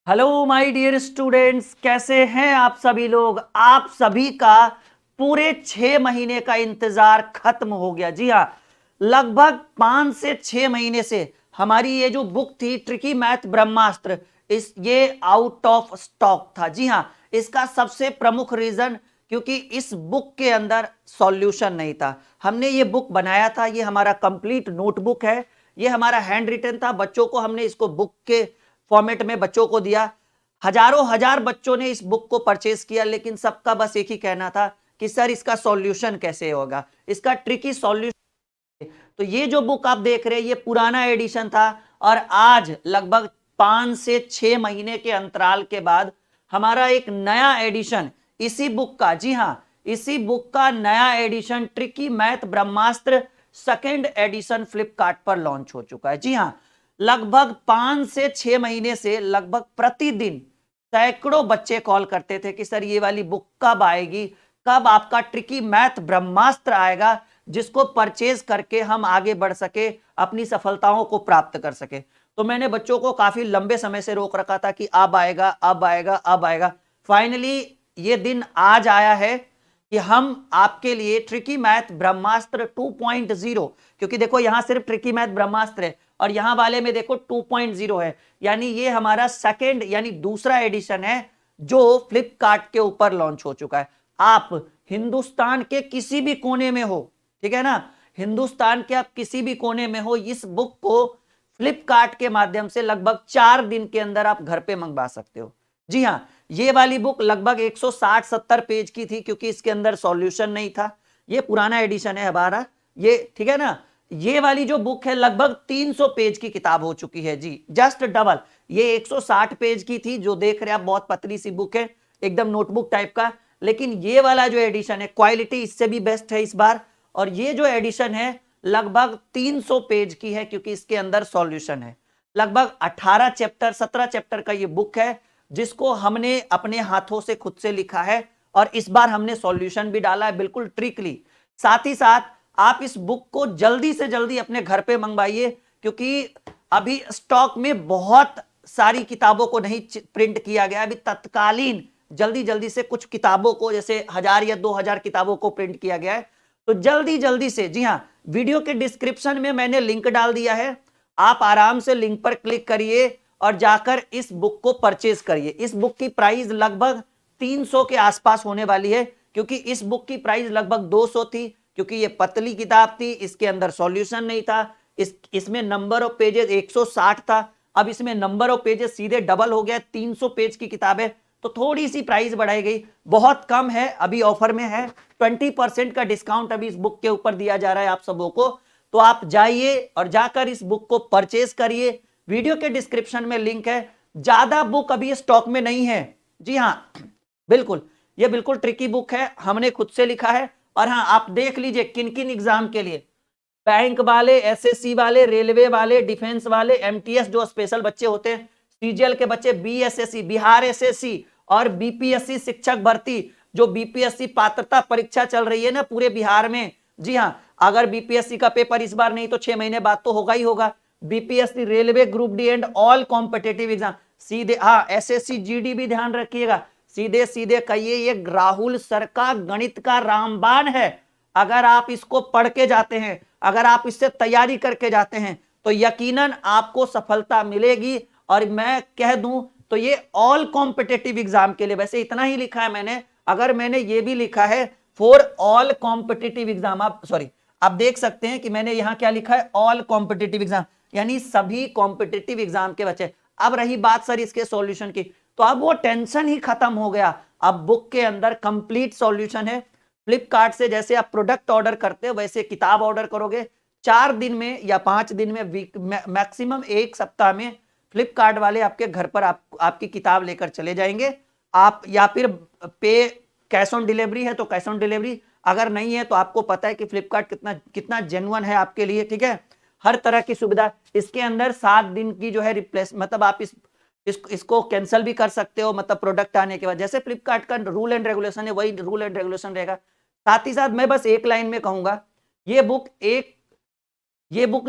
Hello my dear students, कैसे हैं आप सभी लोग। आप सभी का पूरे 6 महीने का इंतजार खत्म हो गया। जी हाँ, लगभग 5 से 6 महीने से हमारी ये जो बुक थी ट्रिकी मैथ ब्रह्मास्त्र, ये आउट ऑफ स्टॉक था। जी हाँ, इसका सबसे प्रमुख रीजन क्योंकि इस बुक के अंदर सॉल्यूशन नहीं था। हमने ये बुक बनाया था, ये हमारा कंप्लीट नोटबुक है, ये हमारा हैंड रिटन था। बच्चों को हमने इसको बुक के फॉर्मेट में बच्चों को दिया। हजारों हजार बच्चों ने इस बुक को परचेज किया, लेकिन सबका बस एक ही कहना था कि सर इसका सॉल्यूशन कैसे होगा, इसका ट्रिकी सॉल्यूशन। तो ये जो बुक आप देख रहे हैं ये पुराना एडिशन था, और आज लगभग 5 से 6 महीने के अंतराल के बाद हमारा एक नया एडिशन इसी बुक का, जी हां, इसी बुक का नया एडिशन ट्रिकी मैथ ब्रह्मास्त्र सेकेंड एडिशन फ्लिपकार्ट पर लॉन्च हो चुका है। जी हां, लगभग 5 से 6 महीने से लगभग प्रतिदिन सैकड़ों बच्चे कॉल करते थे कि सर ये वाली बुक कब आएगी, कब आपका ट्रिकी मैथ ब्रह्मास्त्र आएगा जिसको परचेज करके हम आगे बढ़ सके, अपनी सफलताओं को प्राप्त कर सके। तो मैंने बच्चों को काफी लंबे समय से रोक रखा था कि अब आएगा, अब आएगा, अब आएगा। फाइनली ये दिन आज आया है कि हम आपके लिए ट्रिकी मैथ ब्रह्मास्त्र 2.0, क्योंकि देखो यहां सिर्फ ट्रिकी मैथ ब्रह्मास्त्र है और यहां वाले में देखो 2.0 है, यानी ये हमारा सेकेंड यानी दूसरा एडिशन है जो फ्लिपकार्ट के ऊपर लॉन्च हो चुका है। आप हिंदुस्तान के किसी भी कोने में हो, ठीक है ना, हिंदुस्तान के आप किसी भी कोने में हो, इस बुक को फ्लिपकार्ट के माध्यम से लगभग 4 दिन के अंदर आप घर पे मंगवा सकते हो। जी हां, ये वाली बुक लगभग 160-70 पेज की थी क्योंकि इसके अंदर सॉल्यूशन नहीं था। ये पुराना एडिशन है हमारा, ये ठीक है ना। ये वाली जो बुक है लगभग 300 पेज की किताब हो चुकी है। जी, जस्ट डबल। ये 160 पेज की थी जो देख रहे हैं आप, बहुत पतली सी बुक है, एकदम नोटबुक टाइप का। लेकिन ये वाला जो एडिशन है क्वालिटी इससे भी बेस्ट है इस बार, और ये जो एडिशन है लगभग 300 पेज की है क्योंकि इसके अंदर सॉल्यूशन है। लगभग 18 चैप्टर 17 चैप्टर का ये बुक है जिसको हमने अपने हाथों से खुद से लिखा है, और इस बार हमने सॉल्यूशन भी डाला है बिल्कुल ट्रिकली। साथ ही साथ आप इस बुक को जल्दी से जल्दी अपने घर पे मंगवाइए क्योंकि अभी स्टॉक में बहुत सारी किताबों को नहीं प्रिंट किया गया, अभी तत्कालीन जल्दी जल्दी से कुछ किताबों को, जैसे 1000 या 2000 किताबों को प्रिंट किया गया है। तो जल्दी जल्दी से, जी हां, वीडियो के डिस्क्रिप्शन में मैंने लिंक डाल दिया है, आप आराम से लिंक पर क्लिक करिए और जाकर इस बुक को परचेज करिए। इस बुक की प्राइस लगभग 300 के आसपास होने वाली है क्योंकि इस बुक की प्राइस लगभग 200 थी क्योंकि ये पतली किताब थी, इसके अंदर सॉल्यूशन नहीं था, इसमें नंबर ऑफ पेजेस 160 था, अब इसमें नंबर ऑफ पेजेस सीधे डबल हो गया, 300 पेज की किताब है, तो थोड़ी सी प्राइस बढ़ाई गई, बहुत कम है, अभी ऑफर में है, 20% का डिस्काउंट अभी इस बुक के ऊपर दिया जा रहा है आप सबों को। तो आप जाइए और जाकर इस बुक को परचेज करिए, वीडियो के डिस्क्रिप्शन में लिंक है। ज्यादा बुक अभी स्टॉक में नहीं है। जी हां, बिल्कुल, ये बिल्कुल ट्रिकी बुक है, हमने खुद से लिखा है। और हाँ, आप देख लीजिए किन किन एग्जाम के लिए, बैंक वाले, एसएससी वाले, रेलवे वाले, डिफेंस वाले, एमटीएस जो स्पेशल बच्चे होते हैं, सीजीएल के बच्चे, बीएसएससी बिहार एसएससी और बीपीएससी शिक्षक भर्ती, जो बीपीएससी पात्रता परीक्षा चल रही है ना पूरे बिहार में। जी हाँ, अगर बीपीएससी का पेपर इस बार नहीं तो 6 महीने बाद तो होगा ही होगा। BPSC, railway, group D and all competitive exam सीधे, हाँ, एसएससी जीडी भी ध्यान रखिएगा, सीधे सीधे कहिए ये राहुल सर का गणित का रामबाण है। अगर आप इसको पढ़ के जाते हैं, अगर आप इससे तैयारी करके जाते हैं तो यकीनन आपको सफलता मिलेगी। और मैं कह दूं तो ये ऑल कॉम्पिटेटिव एग्जाम के लिए, वैसे इतना ही लिखा है मैंने, अगर मैंने ये भी लिखा है फॉर ऑल कॉम्पिटेटिव एग्जाम, आप सॉरी, आप देख सकते हैं कि मैंने यहां क्या लिखा है, ऑल कॉम्पिटेटिव एग्जाम, यानी सभी कॉम्पिटेटिव एग्जाम के बच्चे। अब रही बात सर इसके सॉल्यूशन की, तो अब वो टेंशन ही खत्म हो गया, अब बुक के अंदर कंप्लीट सॉल्यूशन है। फ्लिपकार्ट से जैसे आप प्रोडक्ट ऑर्डर करते हो वैसे किताब ऑर्डर करोगे, 4 दिन में या 5 दिन में, मैक्सिमम 1 सप्ताह में फ्लिपकार्ट वाले आपके घर पर आपकी किताब लेकर चले जाएंगे। आप या फिर पे कैश ऑन डिलीवरी है तो कैश ऑन डिलीवरी, अगर नहीं है तो आपको पता है कि फ्लिपकार्ट कितना कितना जेन्युइन है आपके लिए, ठीक है। हर तरह की सुविधा इसके अंदर, 7 दिन की जो है रिप्लेस, मतलब आप इसको कैंसिल भी कर सकते हो, मतलब प्रोडक्ट आने के बाद, जैसे फ्लिपकार्ट का रूल एंड रेगुलेशन है वही रूल एंड रेगुलेशन रहेगा। साथ ही साथ मैं बस एक लाइन में कहूंगा, ये बुक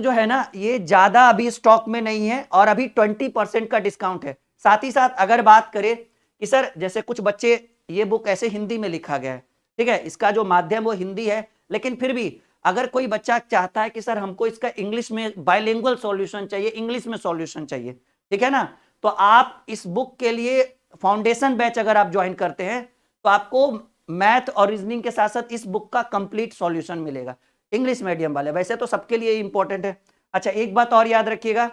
जो है ना, ये ज्यादा अभी स्टॉक में नहीं है और अभी 20% का डिस्काउंट है। साथ ही साथ अगर बात करें कि सर जैसे कुछ बच्चे, ये बुक ऐसे हिंदी में लिखा गया है, ठीक है, इसका जो माध्यम वो हिंदी है, लेकिन फिर भी अगर कोई बच्चा चाहता है कि सर हमको इसका इंग्लिश में बाइलिंगुअल सॉल्यूशन चाहिए, इंग्लिश में सॉल्यूशन चाहिए, ठीक है ना, तो आप इस बुक के लिए फाउंडेशन बैच अगर आप ज्वाइन करते हैं तो आपको मैथ और रीजनिंग के साथ साथ इस बुक का कंप्लीट सॉल्यूशन मिलेगा, इंग्लिश मीडियम वाले, वैसे तो सबके लिए इंपॉर्टेंट है। अच्छा, एक बात और याद रखिएगा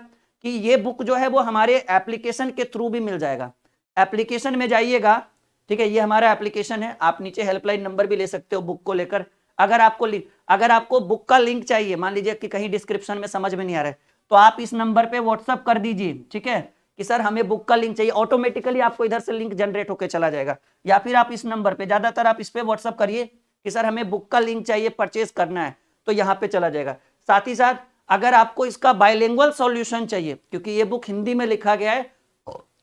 कि ये बुक जो है वो हमारे एप्लीकेशन के थ्रू भी मिल जाएगा। एप्लीकेशन में जाइएगा, ठीक है, ये हमारा एप्लीकेशन है, आप नीचे हेल्पलाइन नंबर भी ले सकते हो बुक को लेकर। अगर आपको बुक का लिंक चाहिए, मान लीजिए कि कहीं डिस्क्रिप्शन में समझ में नहीं आ रहा है, तो आप इस नंबर पे व्हाट्सअप कर दीजिए, ठीक है, कि सर हमें बुक का लिंक चाहिए, ऑटोमेटिकली आपको इधर से लिंक जनरेट होकर चला जाएगा। या फिर आप इस नंबर पे, ज्यादातर आप इस पे व्हाट्सअप करिए कि सर हमें बुक का लिंक चाहिए, परचेज करना है, तो यहाँ पे चला जाएगा। साथ ही साथ अगर आपको इसका बाइलिंगुअल सॉल्यूशन चाहिए, क्योंकि ये बुक हिंदी में लिखा गया है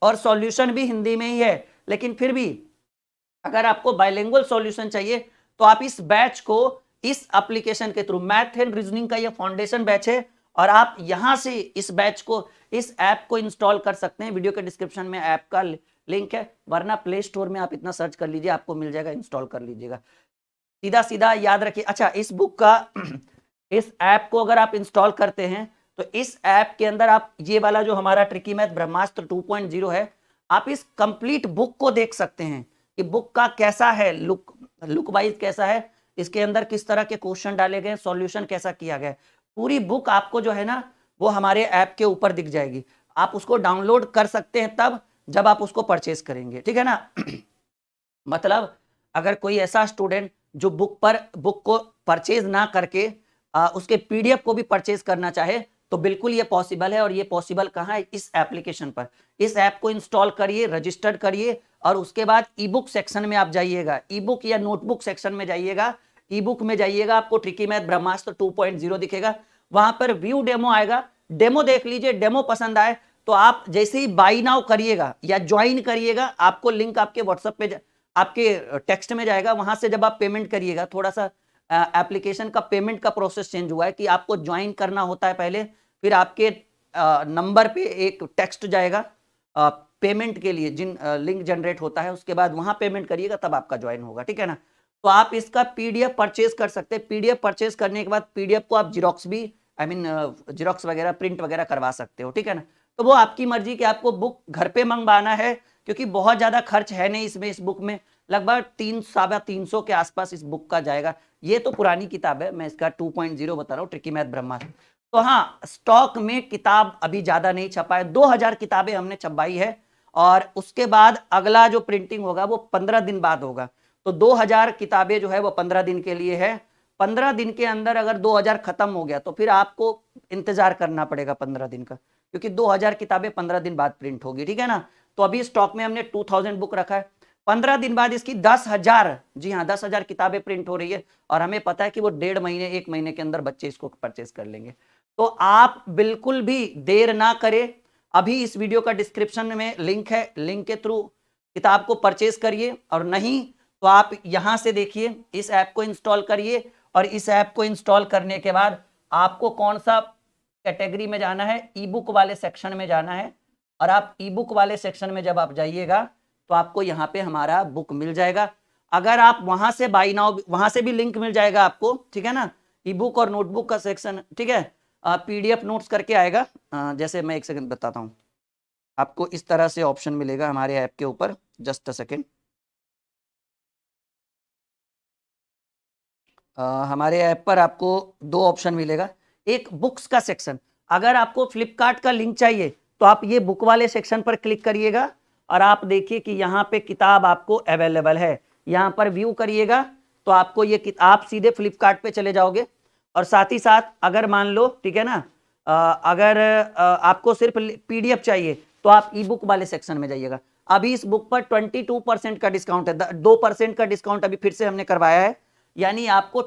और सॉल्यूशन भी हिंदी में ही है, लेकिन फिर भी अगर आपको बाइलिंगुअल सॉल्यूशन चाहिए तो आप इस बैच को इस एप्लीकेशन के थ्रू, मैथ एंड रीजनिंग का ये फाउंडेशन बैच है, और आप यहां से इस बैच को, इस ऐप को इंस्टॉल कर सकते हैं। वीडियो के डिस्क्रिप्शन में ऐप का लिंक है, वरना प्ले स्टोर में आप इतना सर्च कर लीजिए, आपको मिल जाएगा, इंस्टॉल कर लीजिएगा, सीधा सीधा याद रखिए। अच्छा, इस बुक का इस ऐप को अगर आप इंस्टॉल करते हैं तो इस ऐप के अंदर आप ये वाला जो हमारा ट्रिकी मैथ ब्रह्मास्त्र 2.0 है, आप इस कंप्लीट बुक को देख सकते हैं कि बुक का कैसा है, लुक वाइज कैसा है, इसके अंदर किस तरह के क्वेश्चन डाले गए, सॉल्यूशन कैसा किया गया, पूरी बुक आपको जो है ना वो हमारे ऐप के ऊपर दिख जाएगी। आप उसको डाउनलोड कर सकते हैं तब जब आप उसको परचेज करेंगे, ठीक है ना। मतलब अगर कोई ऐसा स्टूडेंट जो बुक को परचेज ना करके उसके पीडीएफ को भी परचेज करना चाहे तो बिल्कुल ये पॉसिबल है, और ये पॉसिबल कहाँ है, इस एप्लीकेशन पर। इस ऐप को इंस्टॉल करिए, रजिस्टर्ड करिए, और उसके बाद ई बुक सेक्शन में आप जाइएगा, ई बुक या नोटबुक सेक्शन में जाइएगा, ई बुक में जाइएगा, आपको ट्रिकी मैथ ब्रह्मास्त्र 2.0 दिखेगा, वहां पर व्यू डेमो आएगा, डेमो देख लीजिए, डेमो पसंद आए तो आप जैसे ही बाई नाउ करिएगा या ज्वाइन करिएगा, आपको लिंक आपके व्हाट्सएप पे, आपके टेक्स्ट में जाएगा, वहां से जब आप पेमेंट करिएगा, थोड़ा सा एप्लीकेशन का पेमेंट का प्रोसेस चेंज हुआ है कि आपको ज्वाइन करना होता है पहले, फिर आपके नंबर पे एक टेक्स्ट जाएगा पेमेंट के लिए, जिन लिंक जनरेट होता है, उसके बाद वहां पेमेंट करिएगा तब आपका ज्वाइन होगा, ठीक है ना। तो आप इसका पीडीएफ परचेज कर सकते हैं, पीडीएफ परचेज करने के बाद पीडीएफ को आप जिरोक्स भी, जिरोक्स वगैरह, प्रिंट वगैरह करवा सकते हो, ठीक है ना। तो वो आपकी मर्जी कि आपको बुक घर पे मंगवाना है, क्योंकि बहुत ज्यादा खर्च है नहीं इसमें, इस बुक में लगभग 300 के आसपास इस बुक का जाएगा। ये तो पुरानी किताब है, मैं इसका 2.0 बता रहा हूँ, ट्रिकी मैथ ब्रह्मास्त्र। तो हाँ, स्टॉक में किताब अभी ज्यादा नहीं छपा है, 2000 किताबें हमने छपवाई है, और उसके बाद अगला जो प्रिंटिंग होगा वो 15 दिन बाद होगा। तो 2000 किताबें जो है वो 15 दिन के लिए है, 15 दिन के अंदर अगर 2000 खत्म हो गया तो फिर आपको इंतजार करना पड़ेगा 15 दिन का, क्योंकि 2000 किताबें 15 दिन बाद प्रिंट होगी, ठीक है ना। तो अभी स्टॉक में हमने 2000 बुक रखा है, 15 दिन बाद इसकी 10,000, जी हाँ 10,000 किताबें प्रिंट हो रही है, और हमें पता है कि वो 1.5 महीने 1 महीने के अंदर बच्चे इसको परचेज कर लेंगे। तो आप बिल्कुल भी देर ना करें, अभी इस वीडियो का डिस्क्रिप्शन में लिंक है, लिंक के थ्रू किताब को परचेज करिए, और नहीं तो आप यहां से देखिए, इस ऐप को इंस्टॉल करिए, और इस ऐप को इंस्टॉल करने के बाद आपको कौन सा कैटेगरी में जाना है, ई बुक वाले सेक्शन में जाना है, और आप ई बुक वाले सेक्शन में जब आप जाइएगा तो आपको यहाँ पे हमारा बुक मिल जाएगा। अगर आप वहां से बाई नाउ, वहां से भी लिंक मिल जाएगा आपको, ठीक है ना, ई बुक और नोटबुक का सेक्शन, ठीक है, पीडीएफ नोट्स करके आएगा, जैसे मैं एक सेकंड बताता हूँ, आपको इस तरह से ऑप्शन मिलेगा हमारे ऐप के ऊपर, जस्ट अ सेकेंड। हमारे ऐप पर आपको 2 ऑप्शन मिलेगा, एक बुक्स का सेक्शन, अगर आपको फ्लिपकार्ट का लिंक चाहिए तो आप ये बुक वाले सेक्शन पर क्लिक करिएगा, और आप देखिए कि यहाँ पे किताब आपको अवेलेबल है, यहाँ पर व्यू करिएगा तो आपको ये आप सीधे फ्लिपकार्ट पे चले जाओगे। और साथ ही साथ अगर मान लो, ठीक है ना, अगर आपको सिर्फ पीडीएफ चाहिए तो आप ई बुक वाले सेक्शन में जाइएगा। अभी इस बुक पर 22% का डिस्काउंट है, 2% का डिस्काउंट अभी फिर से हमने करवाया है, यानी आपको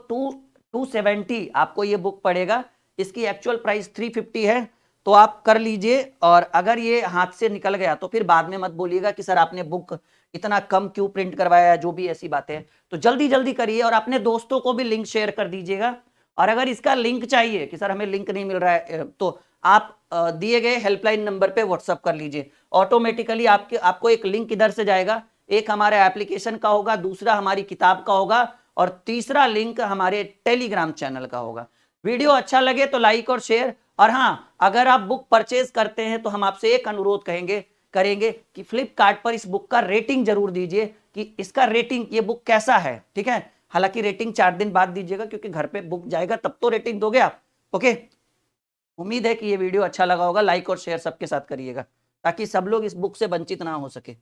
270 आपको ये बुक पड़ेगा, इसकी एक्चुअल प्राइस 350 है, तो आप कर लीजिए। और अगर ये हाथ से निकल गया तो फिर बाद में मत बोलिएगा कि सर आपने बुक इतना कम क्यों प्रिंट करवाया, जो भी ऐसी बातें हैं, तो जल्दी जल्दी करिए, और अपने दोस्तों को भी लिंक शेयर कर दीजिएगा। और अगर इसका लिंक चाहिए कि सर हमें लिंक नहीं मिल रहा है, तो आप दिए गए हेल्पलाइन नंबर पे व्हाट्सअप कर लीजिए। ऑटोमेटिकली आपको एक लिंक इधर से जाएगा, एक हमारे एप्लीकेशन का होगा, दूसरा हमारी किताब का होगा और तीसरा लिंक हमारे टेलीग्राम चैनल का होगा। वीडियो अच्छा लगे तो लाइक और शेयर, और हाँ, अगर आप बुक परचेज करते हैं तो हम आपसे एक अनुरोध करेंगे कि फ्लिपकार्ट पर इस बुक का रेटिंग जरूर दीजिए कि इसका रेटिंग, ये बुक कैसा है, ठीक है। हालांकि रेटिंग 4 दिन बाद दीजिएगा क्योंकि घर पे बुक जाएगा तब तो रेटिंग दोगे आप। ओके, उम्मीद है कि ये वीडियो अच्छा लगा होगा। लाइक और शेयर सबके साथ करिएगा ताकि सब लोग इस बुक से वंचित ना हो सके।